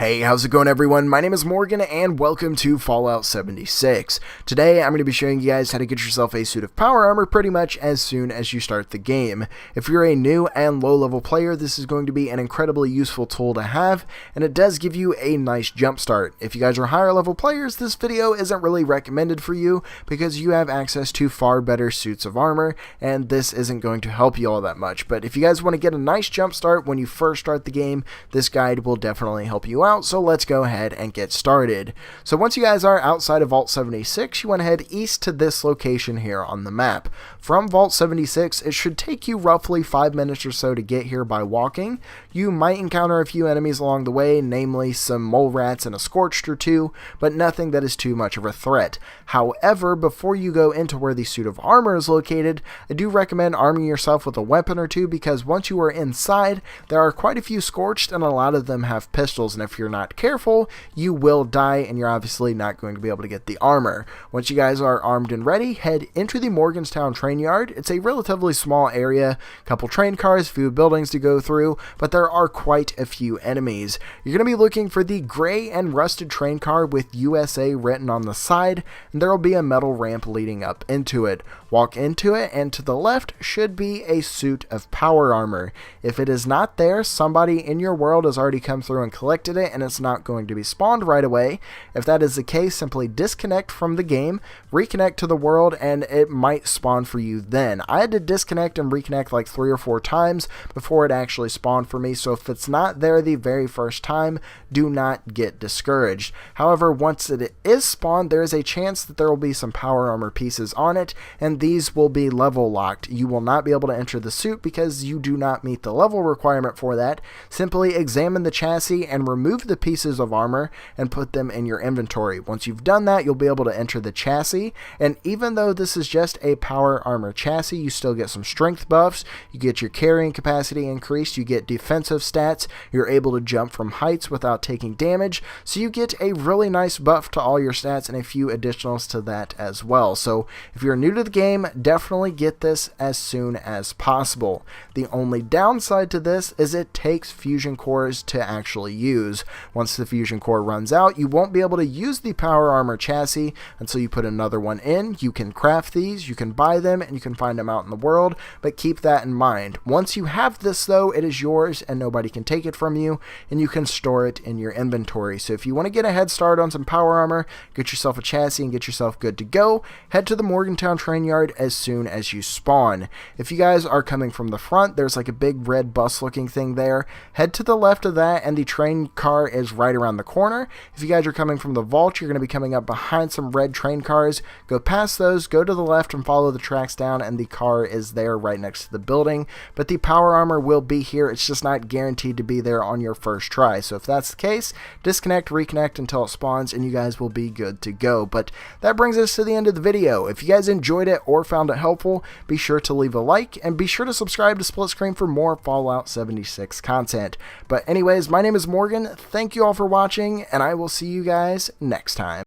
Hey, how's it going everyone? My name is Morgan and welcome to Fallout 76. Today I'm going to be showing you guys how to get yourself a suit of power armor pretty much as soon as you start the game. If you're a new and low level player, this is going to be an incredibly useful tool to have, and it does give you a nice jump start. If you guys are higher level players, this video isn't really recommended for you because you have access to far better suits of armor and this isn't going to help you all that much. But if you guys want to get a nice jump start when you first start the game, this guide will definitely help you out, so let's go ahead and get started. So once you guys are outside of Vault 76, you want to head east to this location here on the map. From Vault 76, it should take you roughly 5 minutes or so to get here by walking. You might encounter a few enemies along the way, namely some mole rats and a scorched or two, but nothing that is too much of a threat. However, before you go into where the suit of armor is located, I do recommend arming yourself with a weapon or two, because once you are inside, there are quite a few scorched and a lot of them have pistols, and if you're not careful, you will die and you're obviously not going to be able to get the armor. Once you guys are armed and ready, head into the Morgantown train yard. It's a relatively small area, a couple train cars, few buildings to go through, but there are quite a few enemies. You're going to be looking for the gray and rusted train car with USA written on the side, and there will be a metal ramp leading up into it. Walk into it, and to the left should be a suit of power armor. If it is not there, somebody in your world has already come through and collected it, and it's not going to be spawned right away. If that is the case, simply disconnect from the game, reconnect to the world, and it might spawn for you then. I had to disconnect and reconnect like 3 or 4 times before it actually spawned for me, so if it's not there the very first time, do not get discouraged. However, once it is spawned, there is a chance that there will be some power armor pieces on it, and these will be level locked. You will not be able to enter the suit because you do not meet the level requirement for that. Simply examine the chassis and remove the pieces of armor and put them in your inventory. Once you've done that, you'll be able to enter the chassis, and even though this is just a power armor chassis, you still get some strength buffs, you get your carrying capacity increased, you get defensive stats, you're able to jump from heights without taking damage, so you get a really nice buff to all your stats and a few additionals to that as well. So if you're new to the game, definitely get this as soon as possible. The only downside to this is it takes fusion cores to actually use. Once the fusion core runs out, you won't be able to use the power armor chassis until you put another one in. You can craft these, you can buy them, and you can find them out in the world, but keep that in mind. Once you have this though, it is yours and nobody can take it from you, and you can store it in your inventory. So if you want to get a head start on some power armor, get yourself a chassis and get yourself good to go, head to the Morgantown train yard as soon as you spawn. If you guys are coming from the front, there's like a big red bus looking thing there. Head to the left of that and the train car is right around the corner. If you guys are coming from the vault, you're going to be coming up behind some red train cars. Go past those, go to the left and follow the tracks down, and the car is there right next to the building. But the power armor will be here. It's just not guaranteed to be there on your first try. So if that's the case, disconnect, reconnect until it spawns, and you guys will be good to go. But that brings us to the end of the video. If you guys enjoyed it or found it helpful, be sure to leave a like and be sure to subscribe to Split Screen for more Fallout 76 content. But anyways, my name is Morgan. Thank you all for watching, and I will see you guys next time.